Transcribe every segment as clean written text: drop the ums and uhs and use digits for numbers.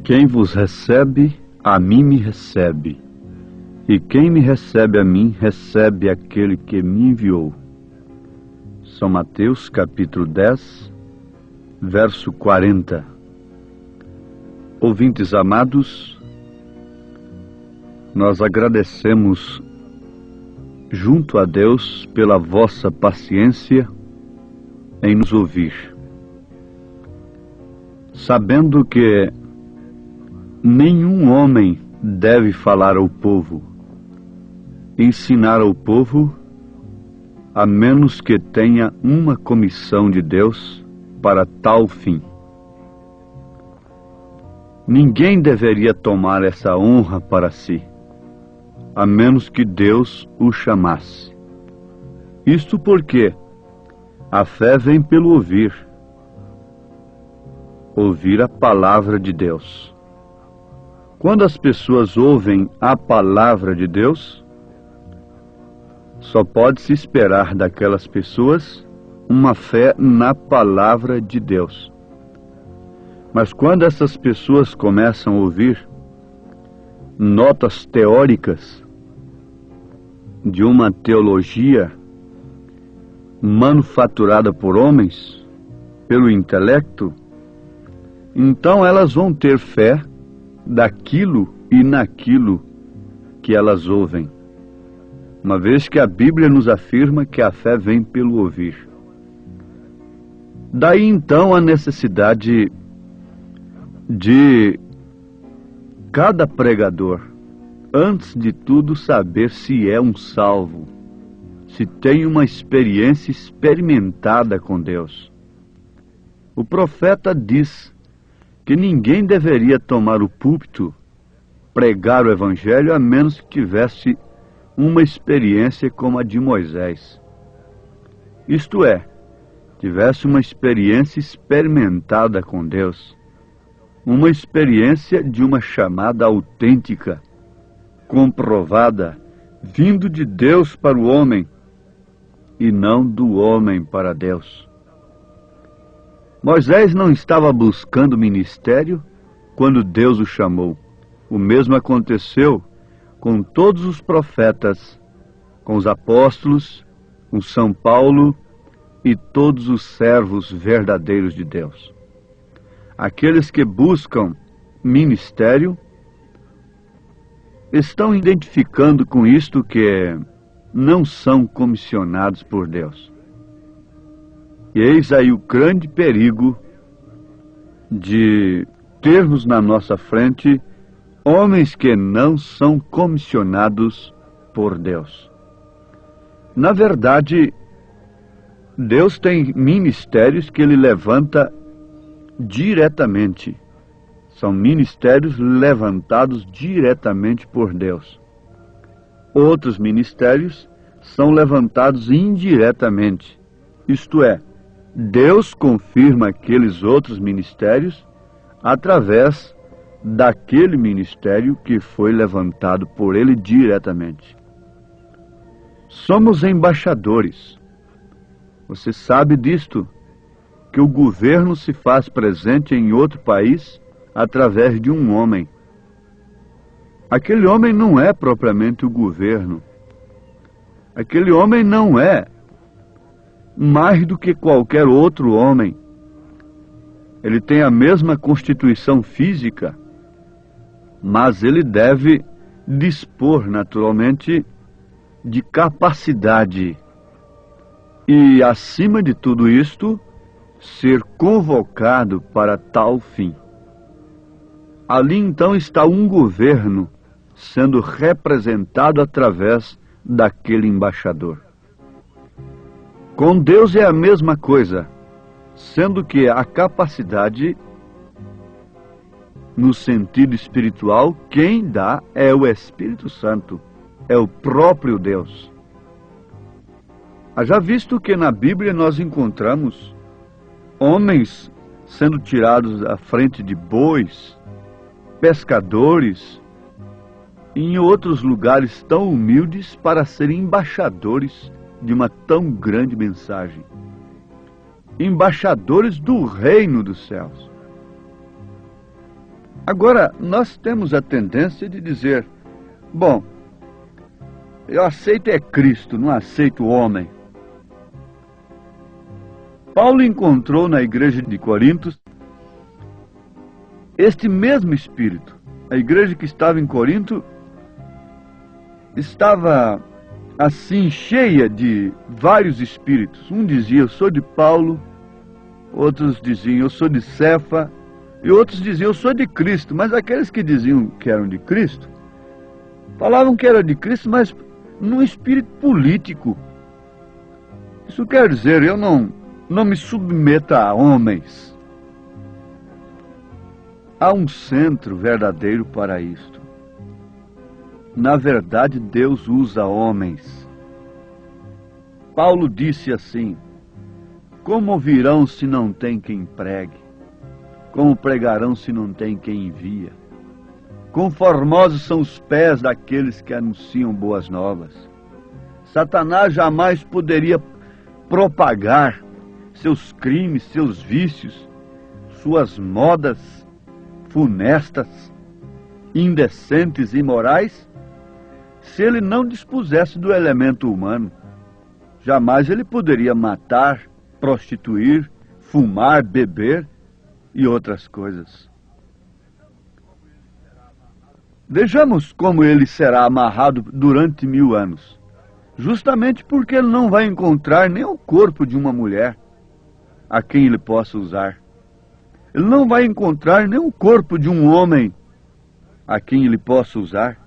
Quem vos recebe, a mim me recebe, e quem me recebe a mim, recebe aquele que me enviou. São Mateus, capítulo 10, verso 40. Ouvintes amados, nós agradecemos junto a Deus pela vossa paciência em nos ouvir, sabendo que nenhum homem deve falar ao povo, ensinar ao povo, a menos que tenha uma comissão de Deus para tal fim. Ninguém deveria tomar essa honra para si, a menos que Deus o chamasse. Isto porque a fé vem pelo ouvir a palavra de Deus. Quando as pessoas ouvem a palavra de Deus, só pode-se esperar daquelas pessoas uma fé na palavra de Deus. Mas quando essas pessoas começam a ouvir notas teóricas de uma teologia manufaturada por homens, pelo intelecto, então elas vão ter fé daquilo e naquilo que elas ouvem, uma vez que a Bíblia nos afirma que a fé vem pelo ouvir. Daí então a necessidade de cada pregador, antes de tudo, saber se é um salvo, se tem uma experiência experimentada com Deus. O profeta diz que ninguém deveria tomar o púlpito, pregar o evangelho, a menos que tivesse uma experiência como a de Moisés. Isto é, tivesse uma experiência experimentada com Deus, uma experiência de uma chamada autêntica, comprovada, vindo de Deus para o homem e não do homem para Deus. Moisés não estava buscando ministério quando Deus o chamou. O mesmo aconteceu com todos os profetas, com os apóstolos, com São Paulo e todos os servos verdadeiros de Deus. Aqueles que buscam ministério estão identificando com isto que não são comissionados por Deus. E eis aí o grande perigo de termos na nossa frente homens que não são comissionados por Deus. Na verdade, Deus tem ministérios que Ele levanta diretamente. São ministérios levantados diretamente por Deus. Outros ministérios são levantados indiretamente. Isto é, Deus confirma aqueles outros ministérios através daquele ministério que foi levantado por Ele diretamente. Somos embaixadores. Você sabe disto, que o governo se faz presente em outro país através de um homem. Aquele homem não é propriamente o governo. Aquele homem não é mais do que qualquer outro homem. Ele tem a mesma constituição física, mas ele deve dispor naturalmente de capacidade e, acima de tudo isto, ser convocado para tal fim. Ali então está um governo sendo representado através daquele embaixador. Com Deus é a mesma coisa, sendo que a capacidade, no sentido espiritual, quem dá é o Espírito Santo, é o próprio Deus. Já visto que na Bíblia nós encontramos homens sendo tirados à frente de bois, pescadores, e em outros lugares tão humildes para serem embaixadores de uma tão grande mensagem. Embaixadores do reino dos céus. Agora, nós temos a tendência de dizer, bom, eu aceito é Cristo, não aceito o homem. Paulo encontrou na igreja de Corinto este mesmo espírito. A igreja que estava em Corinto estava assim cheia de vários espíritos. Um dizia, eu sou de Paulo, outros diziam, eu sou de Cefa, e outros diziam, eu sou de Cristo. Mas aqueles que diziam que eram de Cristo, falavam que eram de Cristo, mas num espírito político. Isso quer dizer, eu não me submeto a homens. Há um centro verdadeiro para isto. Na verdade, Deus usa homens. Paulo disse assim, como ouvirão se não tem quem pregue? Como pregarão se não tem quem envia? Quão formosos são os pés daqueles que anunciam boas novas. Satanás jamais poderia propagar seus crimes, seus vícios, suas modas funestas, indecentes e imorais, se ele não dispusesse do elemento humano. Jamais ele poderia matar, prostituir, fumar, beber e outras coisas. Vejamos como ele será amarrado durante 1000 anos. Justamente porque ele não vai encontrar nem o corpo de uma mulher a quem ele possa usar. Ele não vai encontrar nem o corpo de um homem a quem ele possa usar.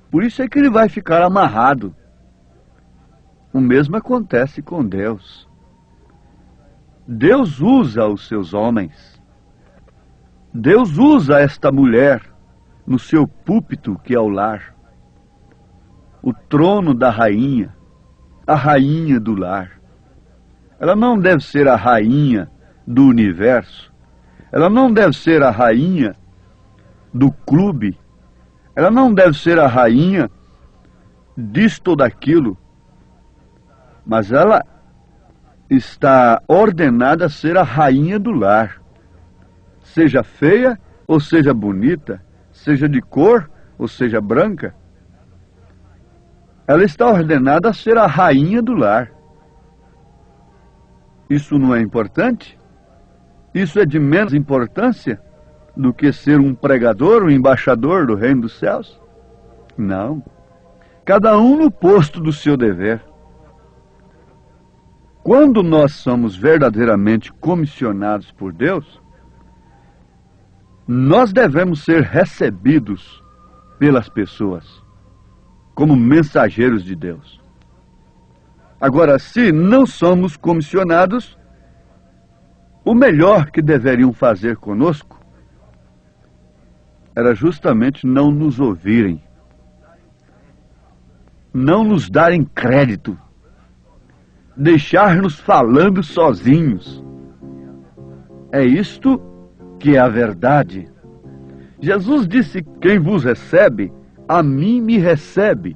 Por isso é que ele vai ficar amarrado. O mesmo acontece com Deus. Deus usa os seus homens. Deus usa esta mulher no seu púlpito que é o lar. O trono da rainha, a rainha do lar. Ela não deve ser a rainha do universo. Ela não deve ser a rainha do clube. Ela não deve ser a rainha disto ou daquilo. Mas ela está ordenada a ser a rainha do lar. Seja feia ou seja bonita, seja de cor ou seja branca. Ela está ordenada a ser a rainha do lar. Isso não é importante? Isso é de menos importância do que ser um pregador, um embaixador do reino dos céus? Não. Cada um no posto do seu dever. Quando nós somos verdadeiramente comissionados por Deus, nós devemos ser recebidos pelas pessoas como mensageiros de Deus. Agora, se não somos comissionados, o melhor que deveriam fazer conosco era justamente não nos ouvirem, não nos darem crédito, deixar-nos falando sozinhos. É isto que é a verdade. Jesus disse, quem vos recebe, a mim me recebe.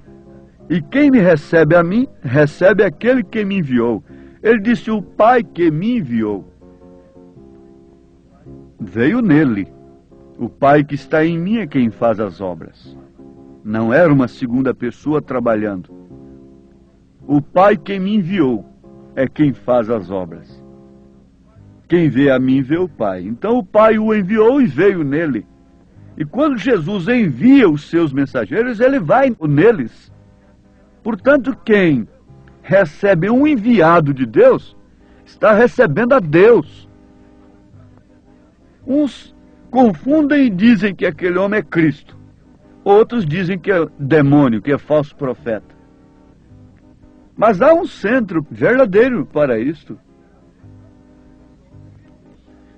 E quem me recebe a mim, recebe aquele que me enviou. Ele disse, o Pai que me enviou veio nele. O Pai que está em mim é quem faz as obras. Não era uma segunda pessoa trabalhando. O Pai que me enviou é quem faz as obras. Quem vê a mim vê o Pai. Então o Pai o enviou e veio nele. E quando Jesus envia os seus mensageiros, ele vai neles. Portanto, quem recebe um enviado de Deus, está recebendo a Deus. Uns confundem e dizem que aquele homem é Cristo. Outros dizem que é demônio, que é falso profeta. Mas há um centro verdadeiro para isto.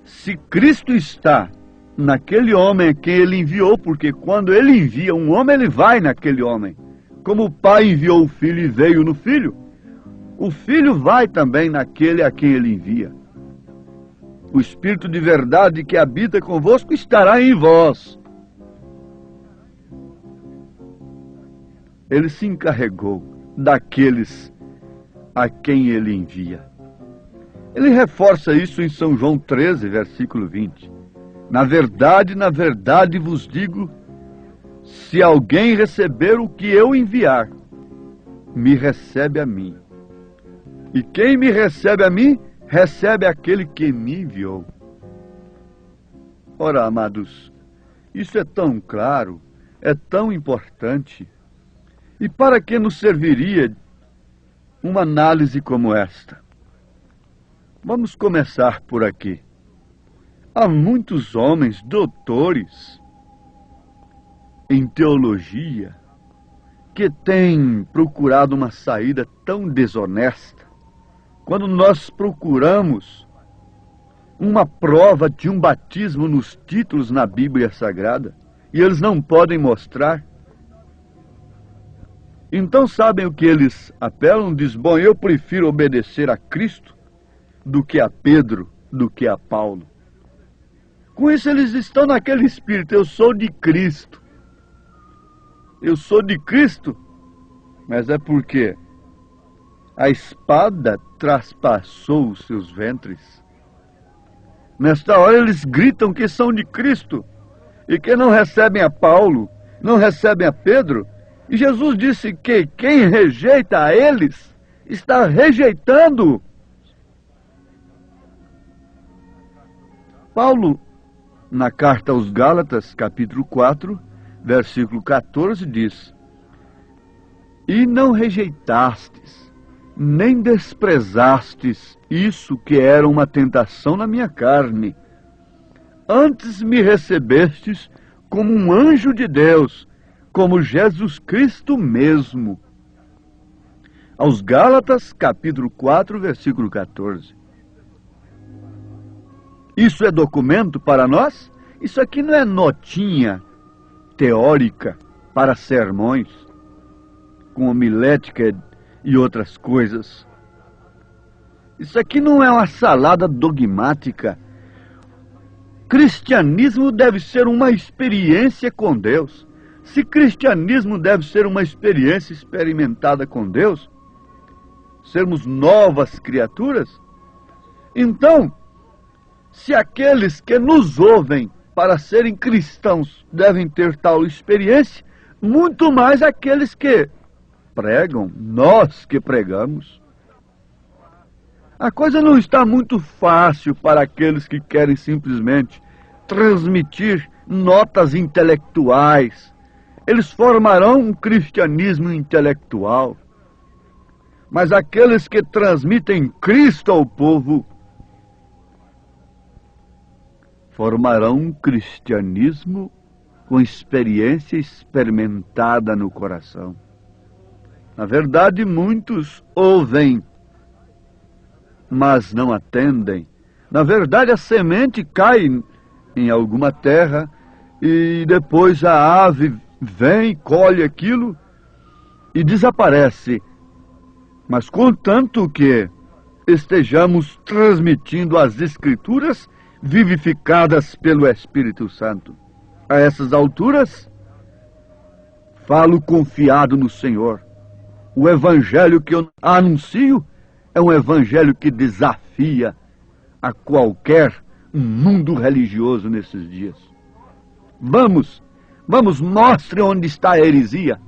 Se Cristo está naquele homem a quem ele enviou, porque quando ele envia um homem, ele vai naquele homem. Como o Pai enviou o Filho e veio no Filho, o Filho vai também naquele a quem ele envia. O Espírito de verdade que habita convosco estará em vós. Ele se encarregou daqueles a quem ele envia. Ele reforça isso em São João 13, versículo 20. Na verdade vos digo, se alguém receber o que eu enviar, me recebe a mim. E quem me recebe a mim, recebe aquele que me enviou. Ora, amados, isso é tão claro, é tão importante. E para que nos serviria uma análise como esta? Vamos começar por aqui. Há muitos homens doutores em teologia que têm procurado uma saída tão desonesta. Quando nós procuramos uma prova de um batismo nos títulos na Bíblia Sagrada, e eles não podem mostrar, então sabem o que eles apelam? Diz, bom, eu prefiro obedecer a Cristo do que a Pedro, do que a Paulo. Com isso eles estão naquele espírito, eu sou de Cristo. Eu sou de Cristo, mas é porque a espada traspassou os seus ventres. Nesta hora eles gritam que são de Cristo e que não recebem a Paulo, não recebem a Pedro. E Jesus disse que quem rejeita a eles está rejeitando. Paulo, na carta aos Gálatas, capítulo 4, versículo 14, diz: E não rejeitastes, nem desprezastes isso que era uma tentação na minha carne. Antes me recebestes como um anjo de Deus, como Jesus Cristo mesmo. Aos Gálatas, capítulo 4, versículo 14. Isso é documento para nós? Isso aqui não é notinha teórica para sermões, com homilética e outras coisas. Isso aqui não é uma salada dogmática. Cristianismo deve ser uma experiência com Deus. Se cristianismo deve ser uma experiência experimentada com Deus, sermos novas criaturas, então, se aqueles que nos ouvem para serem cristãos devem ter tal experiência, muito mais aqueles que pregam, nós que pregamos. A coisa não está muito fácil para aqueles que querem simplesmente transmitir notas intelectuais. Eles formarão um cristianismo intelectual. Mas aqueles que transmitem Cristo ao povo formarão um cristianismo com experiência experimentada no coração. Na verdade, muitos ouvem, mas não atendem. Na verdade, a semente cai em alguma terra e depois a ave vem, colhe aquilo e desaparece. Mas contanto que estejamos transmitindo as Escrituras vivificadas pelo Espírito Santo. A essas alturas, falo confiado no Senhor. O evangelho que eu anuncio é um evangelho que desafia a qualquer mundo religioso nesses dias. Vamos, mostre onde está a heresia.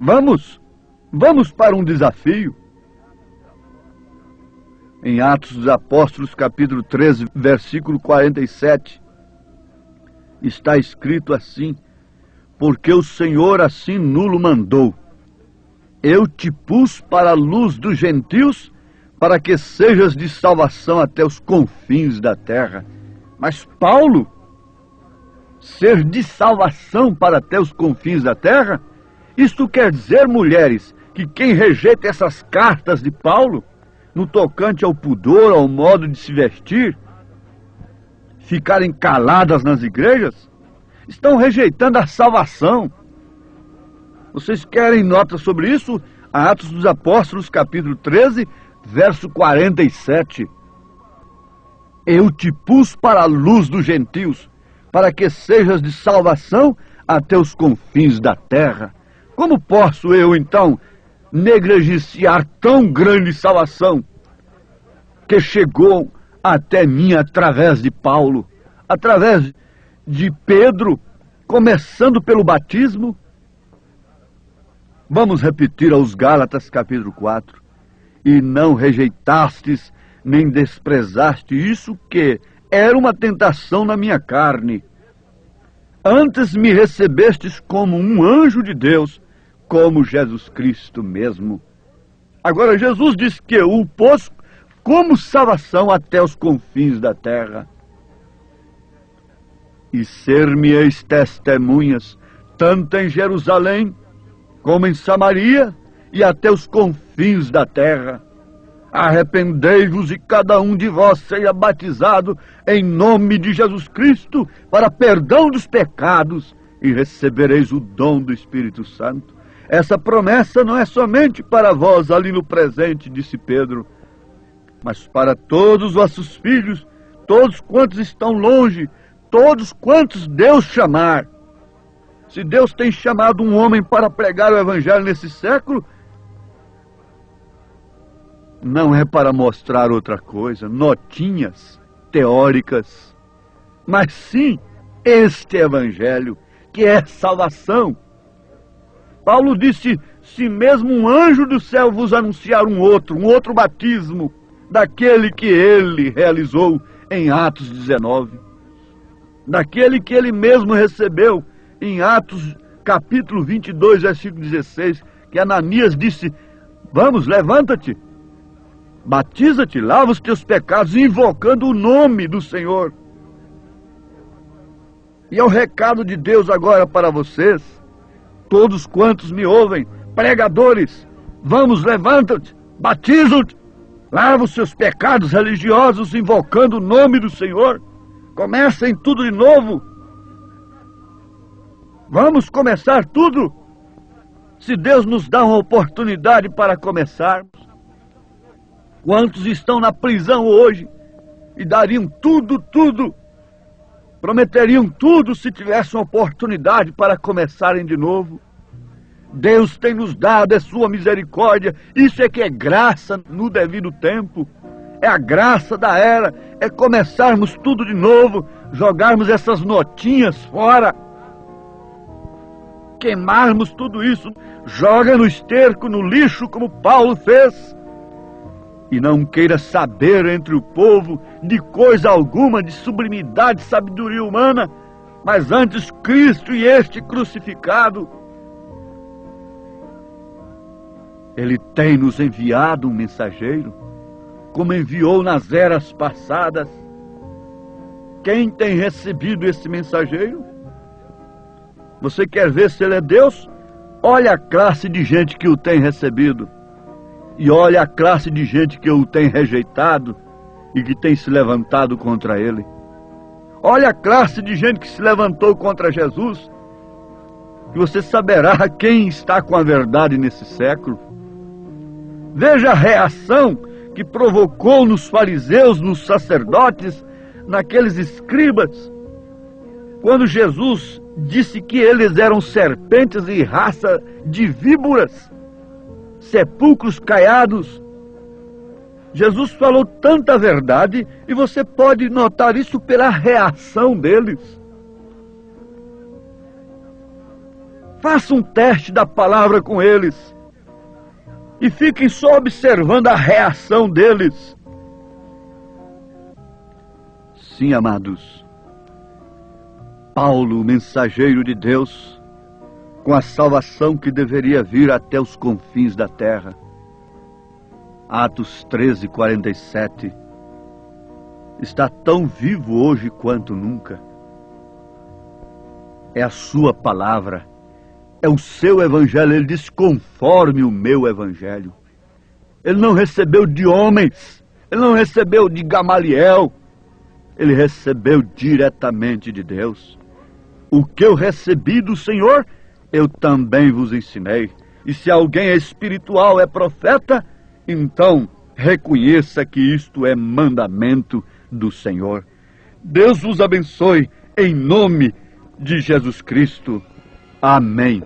Vamos para um desafio. Em Atos dos Apóstolos, capítulo 13, versículo 47, está escrito assim: porque o Senhor assim nulo mandou. Eu te pus para a luz dos gentios, para que sejas de salvação até os confins da terra. Mas Paulo, ser de salvação para até os confins da terra? Isto quer dizer, mulheres, que quem rejeita essas cartas de Paulo, no tocante ao pudor, ao modo de se vestir, ficarem caladas nas igrejas, estão rejeitando a salvação. Vocês querem nota sobre isso? Atos dos Apóstolos, capítulo 13, verso 47. Eu te pus para a luz dos gentios, para que sejas de salvação até os confins da terra. Como posso eu, então, negligenciar tão grande salvação que chegou até mim através de Paulo, através de Pedro, começando pelo batismo. Vamos repetir aos Gálatas capítulo 4. E não rejeitastes, nem desprezaste isso que era uma tentação na minha carne. Antes me recebestes como um anjo de Deus, como Jesus Cristo mesmo. Agora Jesus diz que o pôs como salvação até os confins da terra. E ser-me-eis testemunhas, tanto em Jerusalém, como em Samaria, e até os confins da terra. Arrependei-vos e cada um de vós seja batizado em nome de Jesus Cristo para perdão dos pecados e recebereis o dom do Espírito Santo. Essa promessa não é somente para vós ali no presente, disse Pedro, mas para todos os vossos filhos, todos quantos estão longe, todos quantos Deus chamar. Se Deus tem chamado um homem para pregar o Evangelho nesse século, não é para mostrar outra coisa, notinhas teóricas, mas sim este Evangelho, que é salvação. Paulo disse, se mesmo um anjo do céu vos anunciar um outro batismo, daquele que ele realizou em Atos 19, daquele que ele mesmo recebeu em Atos capítulo 22, versículo 16, que Ananias disse, vamos, levanta-te, batiza-te, lava os teus pecados, invocando o nome do Senhor. E é o recado de Deus agora para vocês, todos quantos me ouvem, pregadores, vamos, levanta-te, batiza-te, lava os seus pecados religiosos, invocando o nome do Senhor. Comecem tudo de novo. Vamos começar tudo. Se Deus nos dá uma oportunidade para começarmos. Quantos estão na prisão hoje e dariam tudo, prometeriam tudo se tivessem uma oportunidade para começarem de novo? Deus tem nos dado a sua misericórdia, isso é que é graça no devido tempo, é a graça da era, é começarmos tudo de novo, jogarmos essas notinhas fora, queimarmos tudo isso, joga no esterco, no lixo, como Paulo fez. E não queira saber entre o povo de coisa alguma, de sublimidade, sabedoria humana, mas antes Cristo e este crucificado. Ele tem nos enviado um mensageiro, como enviou nas eras passadas. Quem tem recebido esse mensageiro? Você quer ver se ele é Deus? Olha a classe de gente que o tem recebido. E olha a classe de gente que o tem rejeitado e que tem se levantado contra ele. Olha a classe de gente que se levantou contra Jesus. E você saberá quem está com a verdade nesse século. Veja a reação que provocou nos fariseus, nos sacerdotes, naqueles escribas, quando Jesus disse que eles eram serpentes e raça de víboras, sepulcros caiados. Jesus falou tanta verdade e você pode notar isso pela reação deles. Faça um teste da palavra com eles e fiquem só observando a reação deles. Sim, amados, Paulo, mensageiro de Deus, com a salvação que deveria vir até os confins da terra. Atos 13:47. Está tão vivo hoje quanto nunca. É a sua palavra, é o seu evangelho. Ele diz, conforme o meu evangelho. Ele não recebeu de homens, ele não recebeu de Gamaliel, ele recebeu diretamente de Deus. O que eu recebi do Senhor, eu também vos ensinei. E se alguém é espiritual, é profeta, então reconheça que isto é mandamento do Senhor. Deus vos abençoe em nome de Jesus Cristo. Amém.